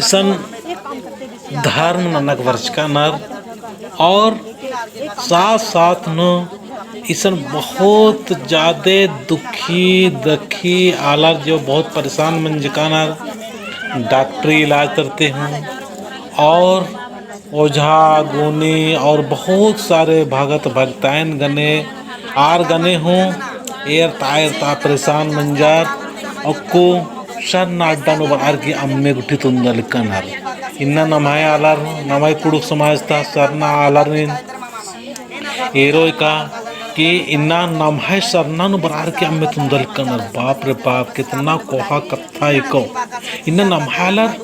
ईसन धर्म ननक वर्ष का नर और साथ साथ न ईसन बहुत ज़्यादा दुखी दखी आलर जो बहुत परेशान मन जकानर डॉक्टरी इलाज करते हूँ और ओझा गुनी और बहुत सारे भगत भगतायन गने आर गने हूँ एर ता परेशान मंजार अक्को सर नाड्डानो बार की अम्मे गुठी तुंदल कनर इन्ना नमाय आलर नमाय कुड़ुक समाज था सरना आलर एरोय का कि इन्ना नमाय सरना नु बरार की अम्मे तुंदल कनर बाप रे बाप कितना कोहा कथा इको इन्ना नमायलर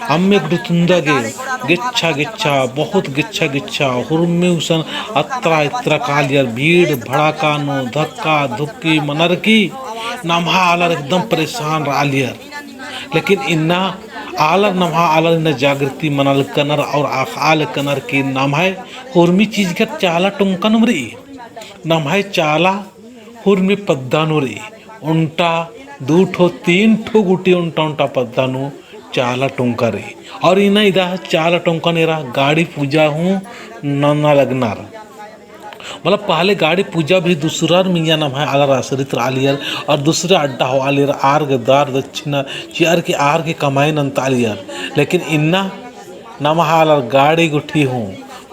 अम्मे गुठी तुंदगे गिच्छा गिच्छा बहुत गिच्छा गिच्छा हुर्मी उसन अत्रा इत्रा कालियर भीड़ भड़ाका नो धक्का धुक्की मनर की नम्हा आलर एकदम परेशान रालियर लेकिन इन्ना आलर नम्हा आलर इन्ना जागृति मनल कनर और आखाल कनर की नम्हाय हुर्मी चीज का चाला टुंकन उमरी नम्हाय चाला हुर्मी पद्दानुरी उंटा दू ठो तीन ठो गुटी उंटा उंटा पद्दानु चाला टुंकरी और इना इदा चाला टुंकनेरा गाड़ी पूजा हूँ नन्ना लगनार मतलब पहले गाड़ी पूजा भी दूसरा मिया नाम है आलर आश्रित आलियर और दूसरे अड्डा हो आलियर आर गदार दक्षिणा चियर की आर के कमाई नंत आलियर लेकिन इन्ना नाम आलर गाड़ी गुठी हूँ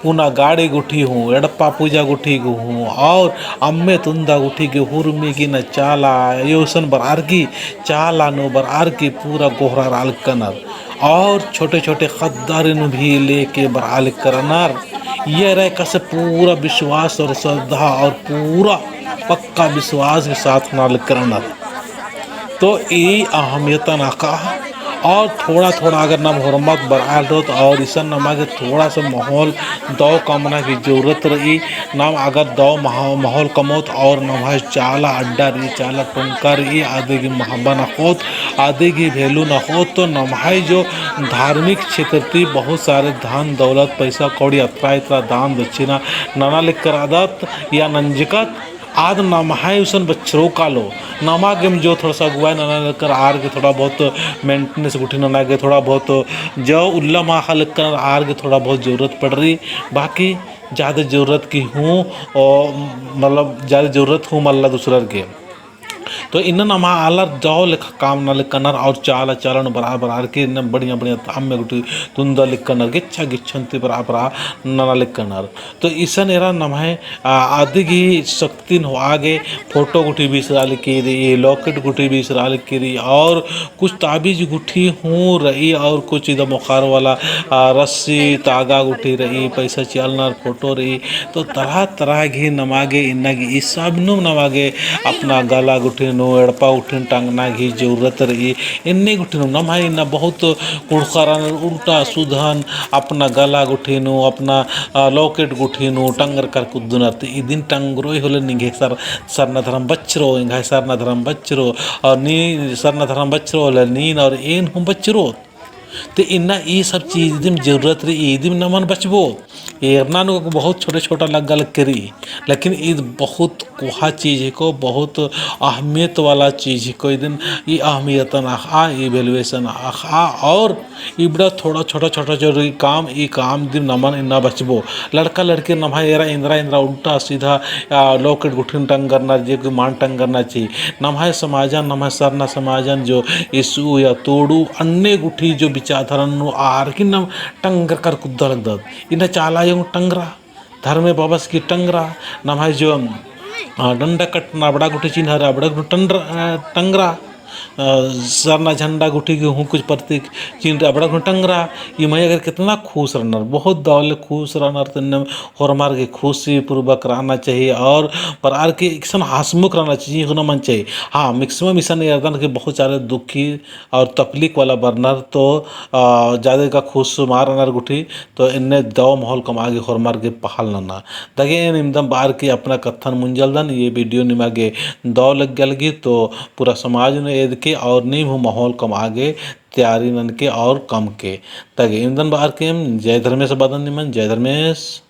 पुना गाड़ी गुठी हूँ एडप्पा पूजा गुठी गु हूँ और अम्मे तुंदा गुठी के हुर्मी की न चाला योसन बर आर की चाला नो बर आर की पूरा गोहरा राल कनर और छोटे छोटे खद्दारिन भी लेके बर आल करनर ये रह कैसे पूरा विश्वास और श्रद्धा और पूरा पक्का विश्वास के साथ नाल करना तो ये अहमियत ना का और थोड़ा थोड़ा अगर नम हुरमत बराल हो तो और इस नमा के थोड़ा सा माहौल दो कमना की जरूरत रही नाम अगर दो माहौल कमोत और नम चाला अड्डा रही चाला टुंका रही आदि की महबा न होत आदि की वैल्यू न हो तो नमाय जो धार्मिक क्षेत्र थी बहुत सारे धन दौलत पैसा कौड़ी अत्रा इतना दान दक्षिणा नाना लिख कर आदत या नंजकत आद नमाय उसन बच्चों का लो नमा के जो थोड़ा सा अगुआ नाना लेकर आर के थोड़ा बहुत मेंटेनेंस गुठी नाना के थोड़ा बहुत जो उल्ला माखा लेकर आर के थोड़ा बहुत ज़रूरत पड़ रही बाकी ज़्यादा ज़रूरत की हूँ और मतलब ज़्यादा ज़रूरत हूँ मल्ला दूसरा के तो इन नमा आलर जाओ लिख काम न लिखनर और चाला चालन बराबर के इन बढ़िया बढ़िया अम्मे गुटी तुंद लिखनर गिच्छा गिच्छन्ति बराबर न लिखनर तो ईसन एरा नमाय आदि की शक्ति हो आगे फोटो गुठी भी इसरा लिखी रही लॉकेट गुठी भी इसरा लिखी रही और कुछ ताबीज गुठी हूँ रही और कुछ इधर मुखार वाला रस्सी तागा गुठी रही पैसा चलनर फोटो रही तो तरह तरह की नमागे इन्ना की इस सब नु नमागे अपना गला गुठी नो एड़पा उठिन टांगना की जरूरत रही इन्ने गुठी नो नम है इन्ना बहुत कुड़खरा उल्टा सुधन अपना गला गुठी नो अपना लॉकेट गुठी नो टंगर कर कुदनर तो दिन टंगरो होले निगे सरना धर्म बच्चरो इंगा सरना धर्म बच्चरो और नी सरना धर्म बच्चरो होले नीन और एन हम बच्चरो तो इन्ना ये सब चीज़ दिम जरूरत रही ईद में नमन बचबो एरना नो बहुत छोटे छोटा लग करी लेकिन ईद बहुत कोहा चीज़ को बहुत अहमियत वाला चीज़ को दिन ये अहमियत आखा ये वैल्यूएशन आखा और ये बड़ा थोड़ा छोटा छोटा जो काम ये काम दिन नमन इन्ना बचबो लड़का लड़के नमा एरा इंद्रा इंद्रा उल्टा सीधा लॉकेट गुठिन टंग करना जे कोई मान टंग करना चाहिए नमाय समाजन नमाय सरना समाजन जो इसु या तोड़ू अन्य गुठी जो विचारधारण आर की नम टंगर कर कुद्दा लगदत इन्हें चाला yung टंगरा धर्मे बाबस की टंगरा नमाय जो डंडा कटना बड़ा गुठी चिन्ह रहा बड़ा टंगरा सरना झंडा गुठी के हूँ कुछ प्रतीक चिन्ह बड़ा टंगरा ये मैं अगर कितना खुश रहना बहुत दौल खुश रहना तो हरमार के खुशी पूर्वक रहना चाहिए और पर आर के किसान हंसमुख रहना चाहिए होना मन चाहिए हाँ मैक्सिमम ईसा नहीं रहता कि बहुत सारे दुखी और तकलीफ वाला बर्नर तो ज़्यादा का खुश मार गुठी तो इन्हें दो माहौल कम आगे हरमार के पहाल ना दगे निमदम बार की अपना कथन मुंजलदन ये वीडियो निमागे दौ लग गलगी तो पूरा समाज ने के और नहीं हो माहौल कम आगे तैयारी नन के और कम के तगे इंदन बार के जय धर्मेश बदन निमन जय धर्मेश।